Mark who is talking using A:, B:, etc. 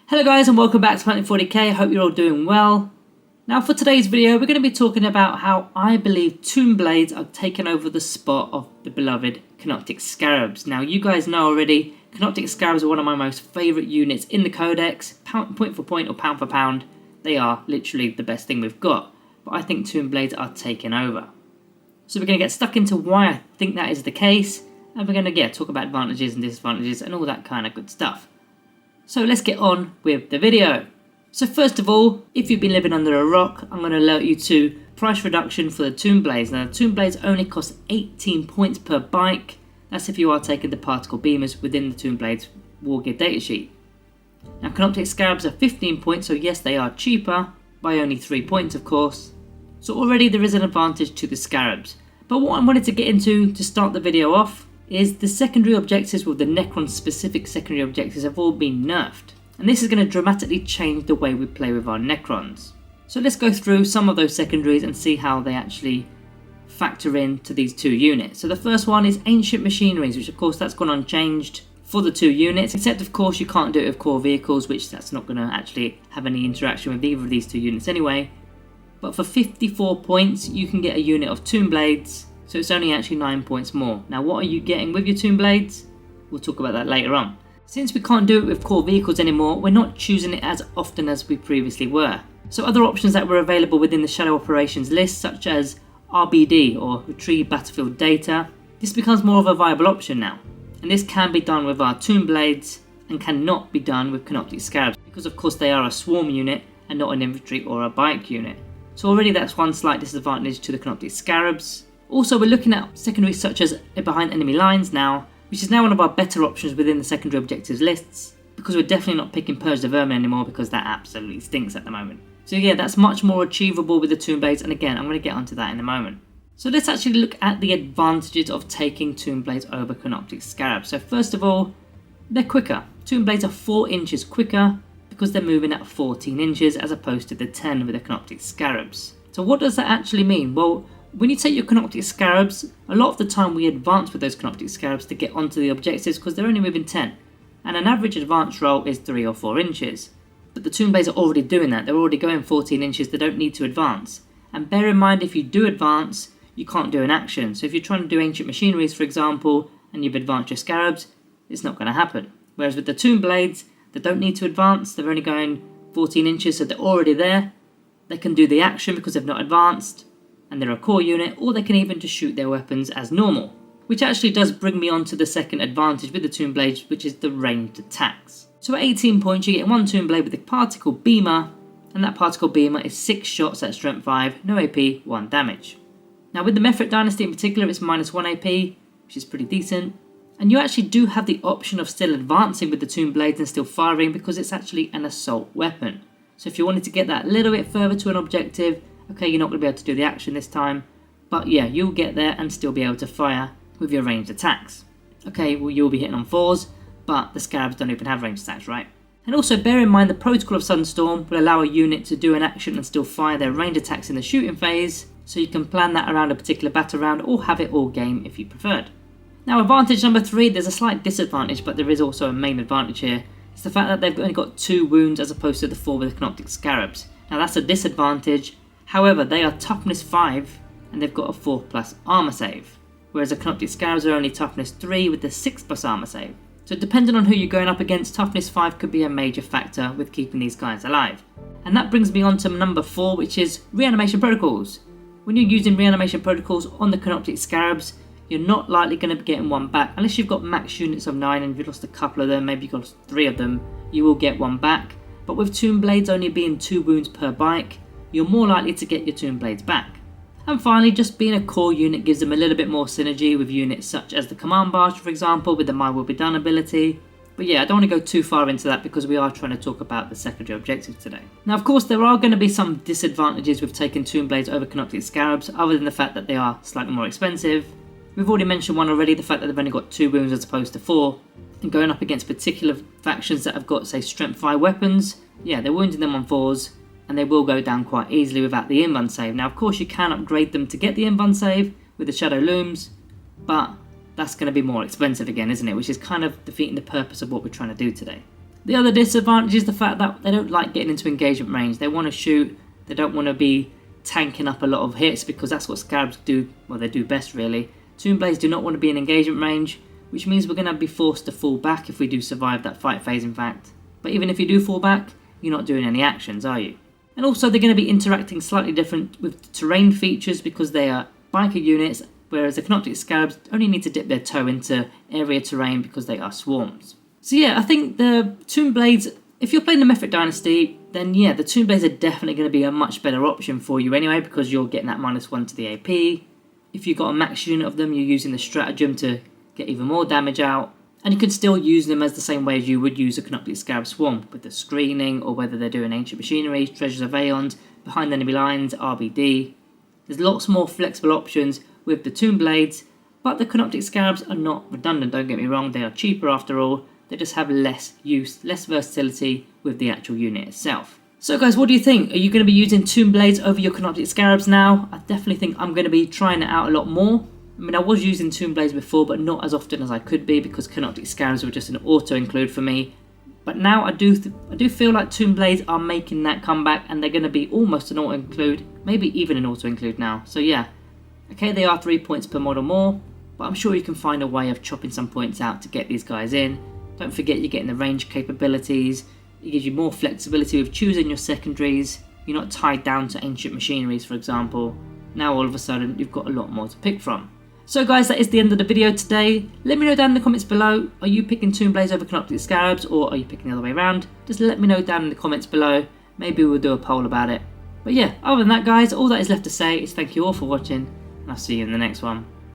A: Hello guys and welcome back to Warhammer 40k, hope you're all doing well. Now for today's video we're going to be talking about how I believe Tomb Blades are taking over the spot of the beloved Canoptek Scarabs. Now you guys know already, Canoptek Scarabs are one of my most favourite units in the Codex, point for point or pound for pound. They are literally the best thing we've got, but I think Tomb Blades are taking over. So we're going to get stuck into why I think that is the case, and we're going to talk about advantages and disadvantages and all that kind of good stuff. So let's get on with the video. So first of all, if you've been living under a rock, I'm going to alert you to price reduction for the Tomb Blades. Now the Tomb Blades only cost 18 points per bike. That's if you are taking the particle beamers within the Tomb Blades war gear datasheet. Now Canoptek Scarabs are 15 points, so yes they are cheaper, by only 3 points of course. So already there is an advantage to the Scarabs. But what I wanted to get into to start the video off is the secondary objectives with the Necron specific secondary objectives have all been nerfed. And this is going to dramatically change the way we play with our Necrons. So let's go through some of those secondaries and see how they actually factor into these two units. So the first one is Ancient Machineries, which of course that's gone unchanged for the two units, except of course you can't do it with core vehicles, which that's not going to actually have any interaction with either of these two units anyway. But for 54 points you can get a unit of Tomb Blades, so it's only actually 9 points more. Now what are you getting with your Tomb Blades? We'll talk about that later on. Since we can't do it with core vehicles anymore, we're not choosing it as often as we previously were. So other options that were available within the Shadow Operations list, such as RBD or Retrieve Battlefield Data, this becomes more of a viable option now. And this can be done with our Tomb Blades and cannot be done with Canoptek Scarabs, because of course they are a swarm unit and not an infantry or a bike unit. So already that's one slight disadvantage to the Canoptek Scarabs. Also, we're looking at secondaries such as behind enemy lines now, which is now one of our better options within the secondary objectives lists, because we're definitely not picking Purge the Vermin anymore, because that absolutely stinks at the moment. So yeah, that's much more achievable with the Tomb Blades, and again, I'm going to get onto that in a moment. So let's actually look at the advantages of taking Tomb Blades over Canoptek Scarabs. So first of all, they're quicker. Tomb Blades are 4 inches quicker, because they're moving at 14 inches as opposed to the 10 with the Canoptek Scarabs. So what does that actually mean? Well, when you take your Canoptek Scarabs, a lot of the time we advance with those Canoptek Scarabs to get onto the objectives because they're only moving 10. And an average advance roll is 3 or 4 inches. But the Tomb Blades are already doing that, they're already going 14 inches, they don't need to advance. And bear in mind, if you do advance, you can't do an action. So if you're trying to do Ancient Machineries, for example, and you've advanced your Scarabs, it's not going to happen. Whereas with the Tomb Blades, they don't need to advance, they're only going 14 inches, so they're already there. They can do the action because they've not advanced, and they're a core unit, or they can even just shoot their weapons as normal. Which actually does bring me on to the second advantage with the Tomb Blades, which is the ranged attacks. So at 18 points you get one Tomb Blade with a particle beamer, and that particle beamer is 6 shots at strength 5, no AP, 1 damage. Now with the Mefret Dynasty in particular, it's -1 AP, which is pretty decent. And you actually do have the option of still advancing with the Tomb Blades and still firing, because it's actually an assault weapon. So if you wanted to get that a little bit further to an objective, okay, you're not going to be able to do the action this time, but yeah, you'll get there and still be able to fire with your ranged attacks. Okay, well you'll be hitting on 4s, but the Scarabs don't even have ranged attacks, right? And also bear in mind the Protocol of Sunstorm will allow a unit to do an action and still fire their ranged attacks in the shooting phase, so you can plan that around a particular battle round or have it all game if you preferred. Now advantage number 3, there's a slight disadvantage, but there is also a main advantage here. It's the fact that they've only got 2 wounds as opposed to the 4 with the Canoptek Scarabs. Now that's a disadvantage. However, they are toughness 5 and they've got a 4+ armor save, whereas the Canoptek Scarabs are only toughness 3 with the 6+ armor save. So depending on who you're going up against, toughness 5 could be a major factor with keeping these guys alive. And that brings me on to number 4, which is reanimation protocols. When you're using reanimation protocols on the Canoptek Scarabs, you're not likely going to be getting one back unless you've got max units of 9, and if you've lost a couple of them, maybe you've got 3 of them, you will get one back. But with Tomb Blades only being 2 wounds per bike, you're more likely to get your Tomb Blades back. And finally, just being a core unit gives them a little bit more synergy with units such as the Command Barge, for example, with the My Will Be Done ability. But yeah, I don't want to go too far into that because we are trying to talk about the secondary objectives today. Now of course there are going to be some disadvantages with taking Tomb Blades over Canoptek Scarabs, other than the fact that they are slightly more expensive. We've already mentioned one already, the fact that they've only got 2 wounds as opposed to 4. And going up against particular factions that have got, say, strength 5 weapons, yeah, they're wounding them on 4s, and they will go down quite easily without the invuln save. Now of course you can upgrade them to get the invuln save with the Shadow Looms, but that's going to be more expensive again, isn't it? Which is kind of defeating the purpose of what we're trying to do today. The other disadvantage is the fact that they don't like getting into engagement range. They want to shoot, they don't want to be tanking up a lot of hits because that's what Scarabs do, well, they do best really. Tomb Blades do not want to be in engagement range, which means we're going to be forced to fall back if we do survive that fight phase in fact. But even if you do fall back, you're not doing any actions, are you? And also they're going to be interacting slightly different with terrain features because they are biker units, whereas the Canoptek Scarabs only need to dip their toe into area terrain because they are swarms. So yeah, I think the Tomb Blades, if you're playing the Mythic Dynasty, then yeah, the Tomb Blades are definitely going to be a much better option for you anyway because you're getting that -1 to the AP. If you've got a max unit of them, you're using the stratagem to get even more damage out. And you can still use them as the same way as you would use a Canoptek Scarab Swarm, with the screening, or whether they're doing Ancient Machinery, Treasures of Aeons, Behind Enemy Lines, RBD. There's lots more flexible options with the Tomb Blades, but the Canoptek Scarabs are not redundant, don't get me wrong, they are cheaper after all, they just have less use, less versatility with the actual unit itself. So guys, what do you think? Are you going to be using Tomb Blades over your Canoptek Scarabs now? I definitely think I'm going to be trying it out a lot more. I mean, I was using Tomb Blades before, but not as often as I could be because Canoptek Scarabs were just an auto-include for me. But now I do feel like Tomb Blades are making that comeback and they're going to be almost an auto-include, maybe even an auto-include now. So yeah, okay, they are 3 points per model more, but I'm sure you can find a way of chopping some points out to get these guys in. Don't forget you're getting the range capabilities, it gives you more flexibility with choosing your secondaries, you're not tied down to Ancient Machineries for example. Now all of a sudden you've got a lot more to pick from. So guys, that is the end of the video today. Let me know down in the comments below, are you picking Tomb Blades over Canoptek Scarabs or are you picking the other way around? Just let me know down in the comments below, maybe we'll do a poll about it. But yeah, other than that guys, all that is left to say is thank you all for watching and I'll see you in the next one.